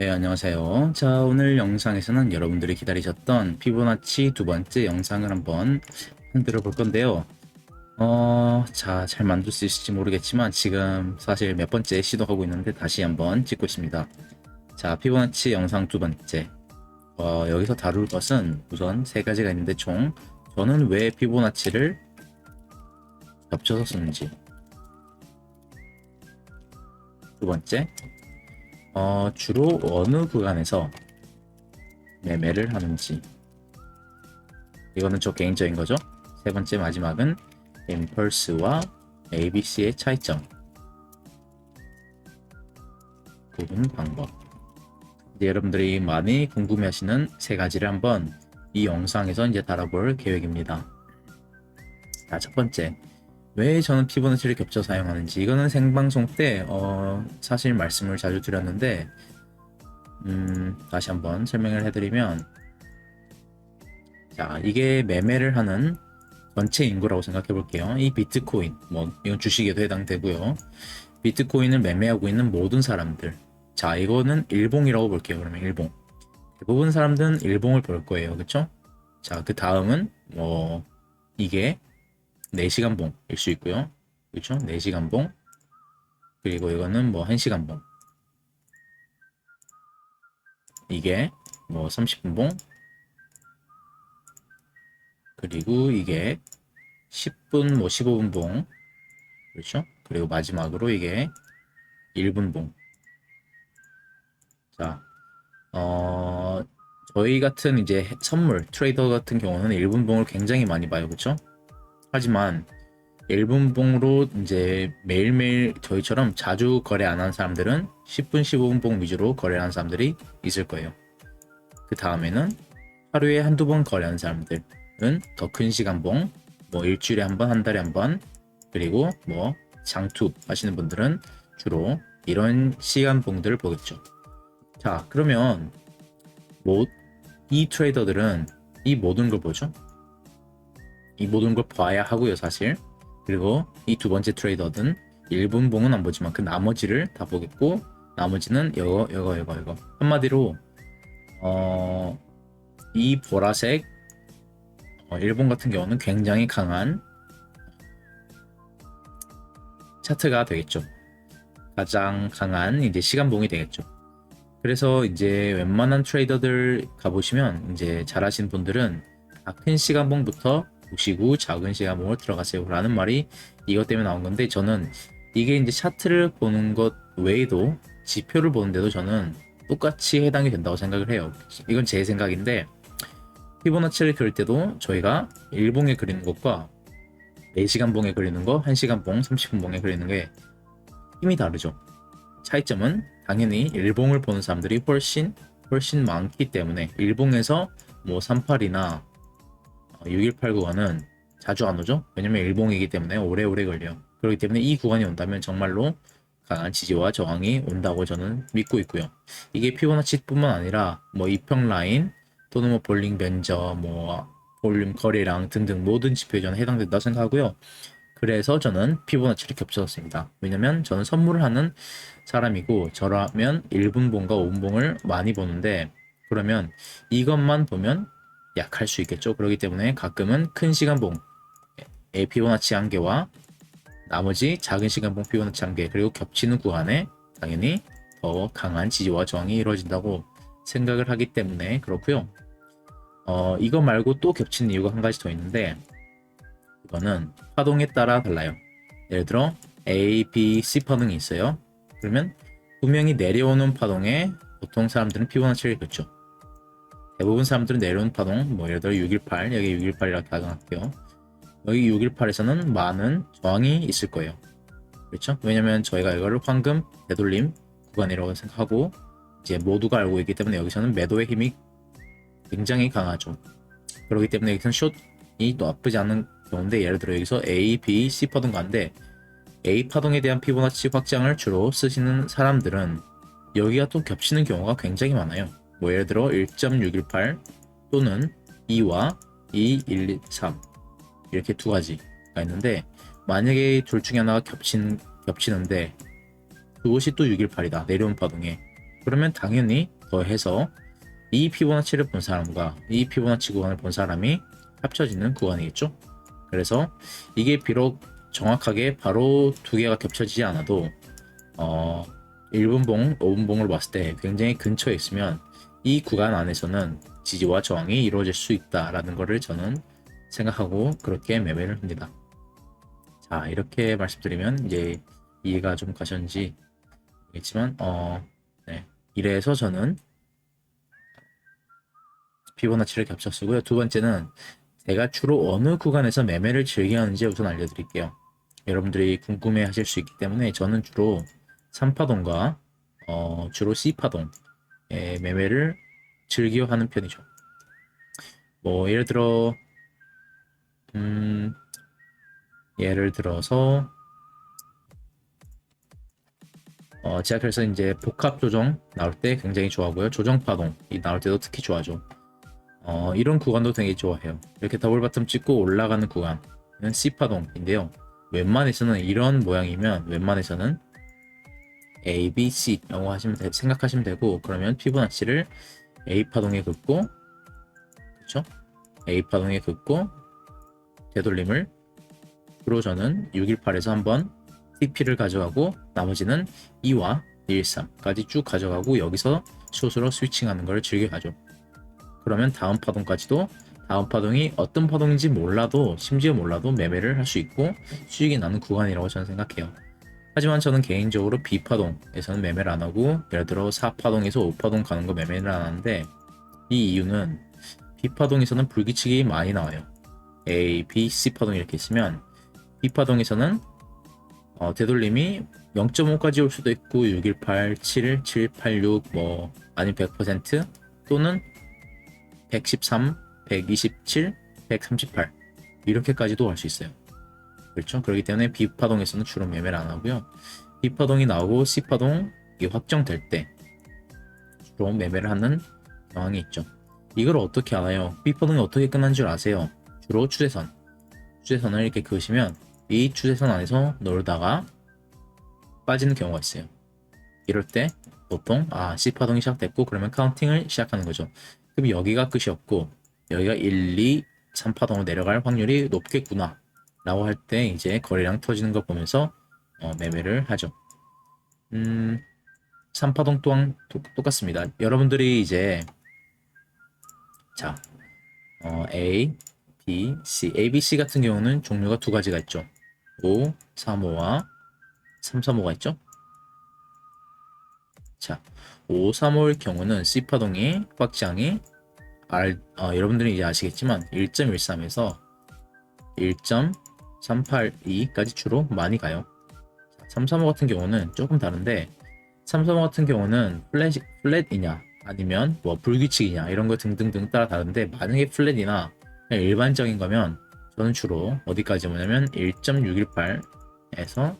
네, 안녕하세요. 자, 오늘 영상에서는 여러분들이 기다리셨던 피보나치 두 번째 영상을 한번 만들어 볼 건데요. 자, 잘 만들 수 있을지 모르겠지만 지금 사실 몇 번째 시도하고 있는데 다시 한번 찍고 있습니다. 자, 피보나치 영상 두 번째. 여기서 다룰 것은 우선 세 가지가 있는데 저는 왜 피보나치를 겹쳐서 쓰는지. 두 번째, 주로 어느 구간에서 매매를 하는지. 이거는 저 개인적인 거죠. 세 번째 마지막은 임펄스와 ABC의 차이점, 구분 방법. 이제 여러분들이 많이 궁금해하시는 세 가지를 한번 이 영상에서 이제 다뤄볼 계획입니다. 자, 첫 번째, 왜 저는 피보나치를 겹쳐 사용하는지. 이거는 생방송 때 사실 말씀을 자주 드렸는데 다시 한번 설명을 해드리면, 자, 이게 매매를 하는 전체 인구라고 생각해 볼게요. 이 비트코인, 뭐 이건 주식에도 해당되고요. 비트코인을 매매하고 있는 모든 사람들. 자, 이거는 일봉이라고 볼게요. 그러면 일봉. 대부분 사람들은 일봉을 볼 거예요. 그쵸? 자, 그 다음은 이게 4시간 봉일 수 있고요. 그쵸? 4시간 봉. 그리고 이거는 뭐 1시간 봉. 이게 뭐 30분 봉. 그리고 이게 10분, 뭐 15분 봉. 그렇죠? 그리고 마지막으로 이게 1분 봉. 자, 저희 같은 이제 선물 트레이더 같은 경우는 1분 봉을 굉장히 많이 봐요. 그렇죠? 하지만 1분 봉으로 이제 매일매일 저희처럼 자주 거래 안 하는 사람들은 10분, 15분 봉 위주로 거래하는 사람들이 있을 거예요. 그 다음에는 하루에 한두 번 거래하는 사람들은 더 큰 시간 봉, 뭐 일주일에 한 번, 한 달에 한 번, 그리고 뭐 장투 하시는 분들은 주로 이런 시간 봉들을 보겠죠. 자, 그러면 이 트레이더들은 이 모든 걸 보죠. 이 모든 걸 봐야 하고요, 사실. 그리고 이 두 번째 트레이더는 1분 봉은 안 보지만 그 나머지를 다 보겠고, 나머지는 이거. 한마디로 이 보라색 일본 같은 경우는 굉장히 강한 차트가 되겠죠. 가장 강한 이제 시간봉이 되겠죠. 그래서 이제 웬만한 트레이더들 가보시면 이제 잘하신 분들은 큰 시간봉부터 보시고 작은 시간봉을 들어가세요 라는 말이 이것 때문에 나온 건데, 저는 이게 이제 차트를 보는 것 외에도 지표를 보는데도 저는 똑같이 해당이 된다고 생각을 해요. 이건 제 생각인데, 피보나치를 그릴 때도 저희가 일봉에 그리는 것과 4시간 봉에 그리는 거, 1시간 봉, 30분 봉에 그리는 게 힘이 다르죠. 차이점은 당연히 일봉을 보는 사람들이 훨씬 많기 때문에, 일봉에서 뭐 38이나 6189 구간은 자주 안 오죠. 왜냐면 일봉이기 때문에 오래오래 걸려요. 그렇기 때문에 이 구간이 온다면 정말로 강한 지지와 저항이 온다고 저는 믿고 있고요. 이게 피보나치뿐만 아니라 뭐 이평 라인 또는 뭐 볼링 벤저, 뭐 볼륨 거래량 등등 모든 지표에 저는 해당된다고 생각하고요. 그래서 저는 피보나치를 겹쳤습니다. 왜냐면 저는 선물을 하는 사람이고, 저라면 1분 봉과 5분 봉을 많이 보는데, 그러면 이것만 보면 약할 수 있겠죠. 그렇기 때문에 가끔은 큰 시간 봉의 피보나치 한계와 나머지 작은 시간 봉 피보나치 한계, 그리고 겹치는 구간에 당연히 더 강한 지지와 저항이 이루어진다고 생각을 하기 때문에 그렇고요. 이거 말고 또 겹치는 이유가 한 가지 더 있는데, 이거는 파동에 따라 달라요. 예를 들어 A, B, C 파동이 있어요. 그러면 분명히 내려오는 파동에 보통 사람들은 피보나치를 긋죠. 대부분 사람들은 내려오는 파동, 뭐 예를 들어 618, 여기 618이라고 가정할게요. 여기 618에서는 많은 저항이 있을 거예요. 그렇죠? 왜냐면 저희가 이거를 황금 되돌림 구간이라고 생각하고 이제 모두가 알고 있기 때문에 여기서는 매도의 힘이 굉장히 강하죠. 그렇기 때문에 여기서는 숏이 또 나쁘지 않은 경우인데, 예를 들어 여기서 A, B, C 파동 가는데 A 파동에 대한 피보나치 확장을 주로 쓰시는 사람들은 여기가 또 겹치는 경우가 굉장히 많아요. 뭐 예를 들어 1.618 또는 2와 2.123 이렇게 두 가지가 있는데, 만약에 둘 중에 하나가 겹치는데 그것이 또 618이다, 내려온 파동에. 그러면 당연히 더해서 이 피보나치를 본 사람과 이 피보나치 구간을 본 사람이 합쳐지는 구간이겠죠. 그래서 이게 비록 정확하게 바로 두 개가 겹쳐지지 않아도 1분봉, 5분봉으로 봤을 때 굉장히 근처에 있으면 이 구간 안에서는 지지와 저항이 이루어질 수 있다라는 것을 저는 생각하고 그렇게 매매를 합니다. 자, 이렇게 말씀드리면 이제 이해가 좀 가셨는지 모르겠지만 네. 이래서 저는 피보나치를 겹쳤고요. 두 번째는 제가 주로 어느 구간에서 매매를 즐겨하는지 우선 알려드릴게요. 여러분들이 궁금해 하실 수 있기 때문에 저는 주로 3파동과 주로 C파동의 매매를 즐겨 하는 편이죠. 뭐 예를 들어서 제가 그래서 이제 복합 조정 나올 때 굉장히 좋아하고요. 조정파동 나올 때도 특히 좋아하죠. 이런 구간도 되게 좋아해요. 이렇게 더블 바텀 찍고 올라가는 구간은 C파동인데요. 웬만해서는 이런 모양이면 웬만해서는 A, B, C라고 생각하시면 되고, 그러면 피보나치를 A파동에 긋고, 그쵸? A파동에 긋고 되돌림을 주로 저는 618에서 한번 TP를 가져가고 나머지는 2와 113까지 쭉 가져가고 여기서 숏으로 스위칭하는 걸 즐겨가죠. 그러면 다음 파동까지도 다음 파동이 어떤 파동인지 몰라도 심지어 몰라도 매매를 할 수 있고 수익이 나는 구간이라고 저는 생각해요. 하지만 저는 개인적으로 B파동에서는 매매를 안 하고 예를 들어 4파동에서 5파동 가는 거 매매를 안 하는데 이 이유는 B파동에서는 불규칙이 많이 나와요. A, B, C파동 이렇게 있으면 B파동에서는 되돌림이 0.5까지 올 수도 있고 618, 7, 786, 뭐 아니면 100% 또는 113, 127, 138 이렇게까지도 갈 수 있어요. 그렇죠? 그렇기 때문에 B파동에서는 주로 매매를 안 하고요. B파동이 나오고 C파동이 확정될 때 주로 매매를 하는 경향이 있죠. 이걸 어떻게 알아요? B파동이 어떻게 끝난 줄 아세요? 주로 추세선을 이렇게 그으시면 이 추세선 안에서 놀다가 빠지는 경우가 있어요. 이럴 때 보통 C파동이 시작됐고 그러면 카운팅을 시작하는 거죠. 그럼 여기가 끝이었고 여기가 1, 2, 3파동으로 내려갈 확률이 높겠구나 라고 할 때 이제 거래량 터지는 거 보면서 매매를 하죠. 3파동 또한 똑같습니다. 여러분들이 이제 자 A, B, C, A, B, C 같은 경우는 종류가 두 가지가 있죠. 5, 3, 5와 3, 3, 5가 있죠. 자, 5, 3, 5의 경우는 C파동이 확장이 여러분들이 이제 아시겠지만 1.13에서 1.382까지 주로 많이 가요. 3, 3, 5 같은 경우는 조금 다른데 3, 3, 5 같은 경우는 플랫이냐 아니면 뭐 불규칙이냐 이런 거 등등등 따라 다른데 만약에 플랫이나 그냥 일반적인 거면 저는 주로 어디까지 보냐면 1.618에서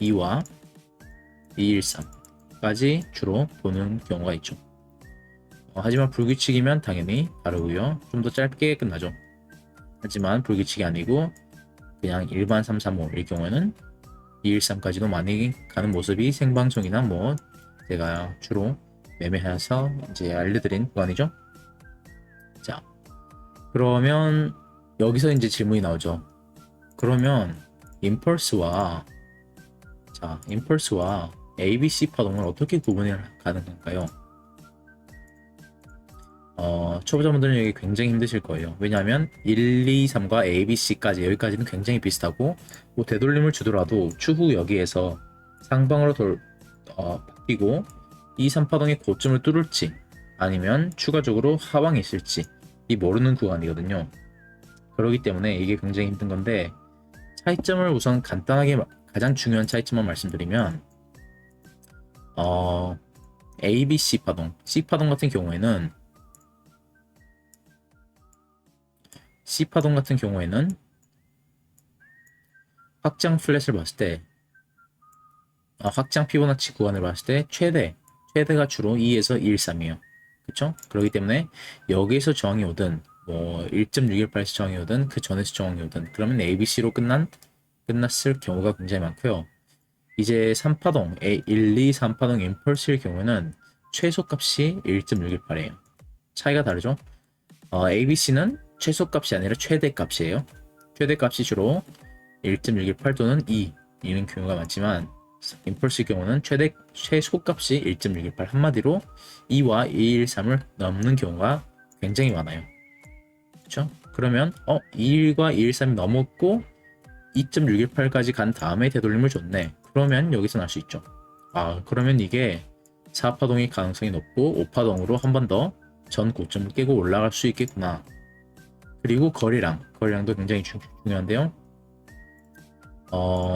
2와 213까지 주로 보는 경우가 있죠. 하지만 불규칙이면 당연히 다르고요. 좀 더 짧게 끝나죠. 하지만 불규칙이 아니고 그냥 일반 335일 경우에는 213까지도 많이 가는 모습이 생방송이나 뭐 제가 주로 매매해서 이제 알려드린 구간이죠. 자, 그러면 여기서 이제 질문이 나오죠. 그러면 임펄스와 ABC 파동을 어떻게 구분이 가능할까요? 초보자분들은 여기 굉장히 힘드실 거예요. 왜냐하면 1, 2, 3과 A, B, C까지 여기까지는 굉장히 비슷하고 뭐 되돌림을 주더라도 추후 여기에서 상방으로 바뀌고 2, 3파동의 고점을 뚫을지 아니면 추가적으로 하방이 있을지 이 모르는 구간이거든요. 그렇기 때문에 이게 굉장히 힘든 건데 차이점을 우선 간단하게 가장 중요한 차이점만 말씀드리면 A, B, C 파동, C파동 같은 경우에는 C파동 같은 경우에는 확장 플랫을 봤을 때 확장 피보나치 구간을 봤을 때 최대가 주로 2에서 213이에요. 그쵸? 그렇기 때문에 여기에서 저항이 오든 뭐 1.618에서 저항이 오든 그 전에서 저항이 오든 그러면 ABC로 끝났을 경우가 굉장히 많고요. 이제 3파동, 1, 2, 3파동 임펄스일 경우는 최소값이 1.618이에요. 차이가 다르죠? ABC는 최소값이 아니라 최대값이에요. 최대값이 주로 1.618 또는 2는 경우가 많지만 임펄스의 경우는 최소값이 1.618 한마디로 2와 213을 넘는 경우가 굉장히 많아요. 그렇죠? 그러면 2과 213이 넘었고 2.618까지 간 다음에 되돌림을 줬네. 그러면 여기서 날 수 있죠. 그러면 이게 4파동의 가능성이 높고 5파동으로 한 번 더 전 고점을 깨고 올라갈 수 있겠구나. 그리고 거리량도 굉장히 중요한데요.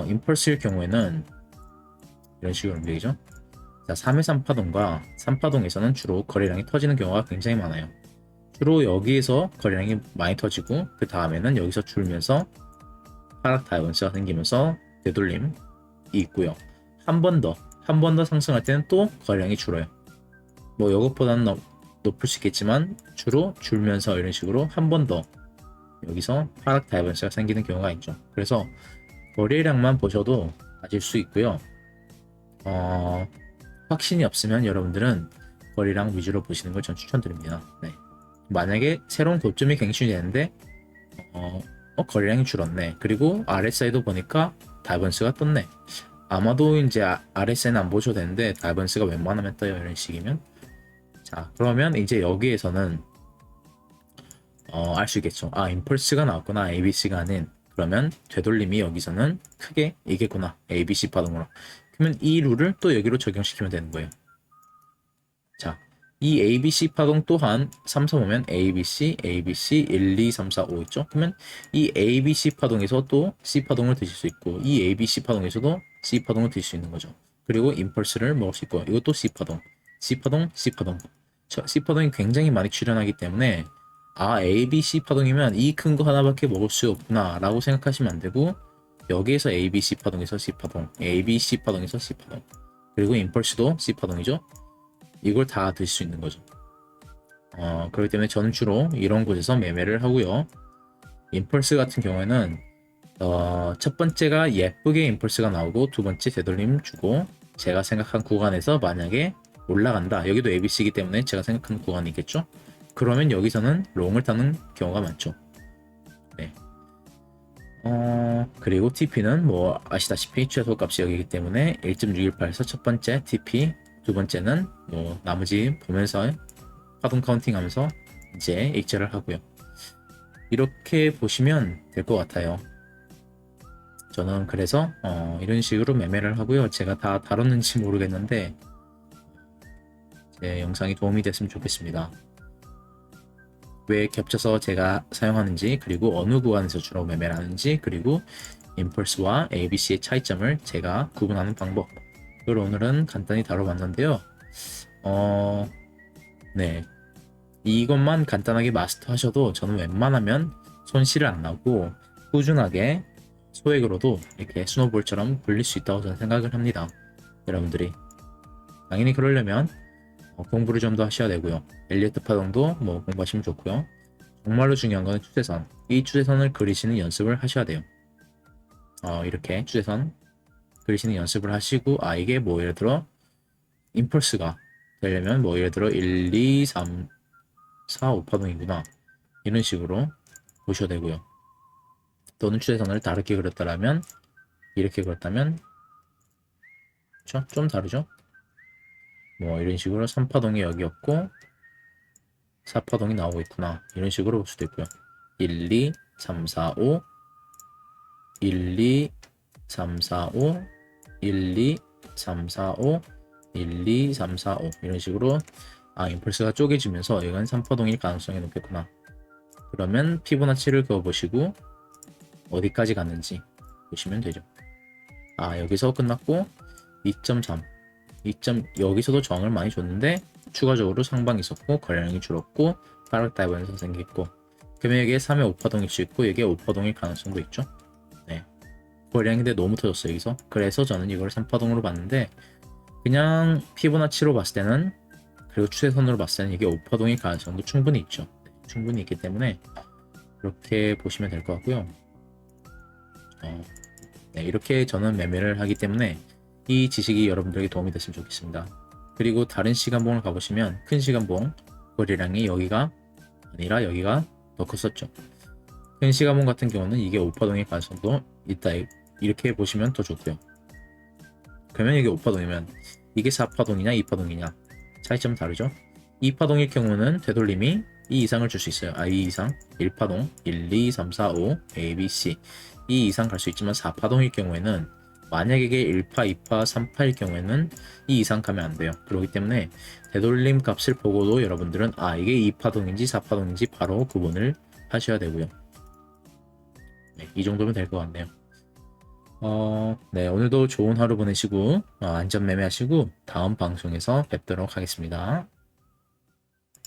임펄스일 경우에는 이런 식으로 움직이죠. 자, 3회 3파동과 3파동에서는 주로 거리량이 터지는 경우가 굉장히 많아요. 주로 여기에서 거리량이 많이 터지고 그 다음에는 여기서 줄면서 하락 다이번스가 생기면서 되돌림이 있고요. 한 번 더 상승할 때는 또 거리량이 줄어요. 뭐 이것보다는 높을 수 있겠지만 주로 줄면서 이런 식으로 한 번 더 여기서 하락 다이번스가 생기는 경우가 있죠. 그래서 거래량만 보셔도 아실 수 있고요. 확신이 없으면 여러분들은 거래량 위주로 보시는 걸 전 추천드립니다. 네. 만약에 새로운 고점이 갱신이 되는데 거래량이 줄었네. 그리고 RSI도 보니까 다이번스가 떴네. 아마도 이제 RSI는 안 보셔도 되는데 다이번스가 웬만하면 떠요. 이런 식이면. 자, 그러면 이제 여기에서는 알 수 있겠죠. 임펄스가 나왔구나. ABC가 아닌. 그러면 되돌림이 여기서는 크게 이겠구나. ABC 파동으로. 그러면 이 룰을 또 여기로 적용시키면 되는 거예요. 자, 이 ABC 파동 또한 3, 4 보면 ABC, ABC, 1, 2, 3, 4, 5 있죠? 그러면 이 ABC 파동에서 또 C 파동을 드실 수 있고 이 ABC 파동에서도 C 파동을 드실 수 있는 거죠. 그리고 임펄스를 먹을 수 있고 이것도 C 파동, C 파동, C 파동. C 파동이 굉장히 많이 출현하기 때문에 ABC 파동이면 이 큰 거 하나밖에 먹을 수 없구나 라고 생각하시면 안 되고 여기에서 ABC 파동에서 C 파동, ABC 파동에서 C 파동 그리고 임펄스도 C 파동이죠. 이걸 다 들 수 있는 거죠. 그렇기 때문에 저는 주로 이런 곳에서 매매를 하고요. 임펄스 같은 경우에는 첫 번째가 예쁘게 임펄스가 나오고 두 번째 되돌림 주고 제가 생각한 구간에서 만약에 올라간다. 여기도 ABC이기 때문에 제가 생각하는 구간이 있겠죠. 그러면 여기서는 롱을 타는 경우가 많죠. 네. 그리고 TP는 뭐 아시다시피 최소값이 여기이기 때문에 1.618에서 첫 번째 TP, 두 번째는 뭐 나머지 보면서 파동 카운팅 하면서 이제 익절을 하고요. 이렇게 보시면 될 것 같아요. 저는 그래서 이런 식으로 매매를 하고요. 제가 다 다뤘는지 모르겠는데 제 영상이 도움이 됐으면 좋겠습니다. 왜 겹쳐서 제가 사용하는지 그리고 어느 구간에서 주로 매매를 하는지 그리고 임펄스와 ABC의 차이점을 제가 구분하는 방법 이걸 오늘은 간단히 다뤄봤는데요. 네, 이것만 간단하게 마스터 하셔도 저는 웬만하면 손실을 안 나고 꾸준하게 소액으로도 이렇게 스노볼처럼 굴릴 수 있다고 저는 생각을 합니다. 여러분들이 당연히 그러려면 공부를 좀 더 하셔야 되고요. 엘리어트 파동도 뭐 공부하시면 좋고요. 정말로 중요한 건 추세선. 이 추세선을 그리시는 연습을 하셔야 돼요. 이렇게 추세선 그리시는 연습을 하시고 이게 뭐 예를 들어 임펄스가 되려면 뭐 예를 들어 1, 2, 3, 4, 5파동이구나. 이런 식으로 보셔야 되고요. 또는 추세선을 다르게 그렸다면 이렇게 그렸다면 그렇죠? 좀 다르죠? 뭐 이런 식으로 3파동이 여기였고 4파동이 나오고 있구나. 이런 식으로 볼 수도 있고요. 1, 2, 3, 4, 5 1, 2, 3, 4, 5 1, 2, 3, 4, 5 1, 2, 3, 4, 5 이런 식으로 임펄스가 쪼개지면서 이건 3파동일 가능성이 높겠구나. 그러면 피보나치를 그어보시고 어디까지 갔는지 보시면 되죠. 여기서 끝났고 2.3 여기서도 저항을 많이 줬는데 추가적으로 상방이 있었고 거래량이 줄었고 하락 다이번스 생겼고 그러면 여기에 3의 5파동일 수 있고 여기에 5파동일 가능성도 있죠. 네, 거래량인데 너무 터졌어요 여기서. 그래서 저는 이걸 3파동으로 봤는데 그냥 피보나치로 봤을 때는 그리고 추세선으로 봤을 때는 이게 5파동일 가능성도 충분히 있죠. 네, 충분히 있기 때문에 그렇게 보시면 될 것 같고요. 네, 이렇게 저는 매매를 하기 때문에 이 지식이 여러분들에게 도움이 됐으면 좋겠습니다. 그리고 다른 시간봉을 가보시면 큰 시간봉 거래량이 여기가 아니라 여기가 더 컸었죠. 큰 시간봉 같은 경우는 이게 5파동일 가능성도 있다, 이렇게 보시면 더 좋고요. 그러면 이게 5파동이면 이게 4파동이냐 2파동이냐 차이점은 다르죠. 2파동일 경우는 되돌림이 2 이상을 줄 수 있어요. 2 이상 1파동 1, 2, 3, 4, 5 A, B, C 2 이상 갈 수 있지만 4파동일 경우에는 만약에 이게 1파, 2파, 3파일 경우에는 2 이상 가면 안 돼요. 그렇기 때문에 되돌림 값을 보고도 여러분들은 이게 2파동인지 4파동인지 바로 구분을 하셔야 되고요. 네, 이 정도면 될 것 같네요. 네, 오늘도 좋은 하루 보내시고 안전 매매하시고 다음 방송에서 뵙도록 하겠습니다.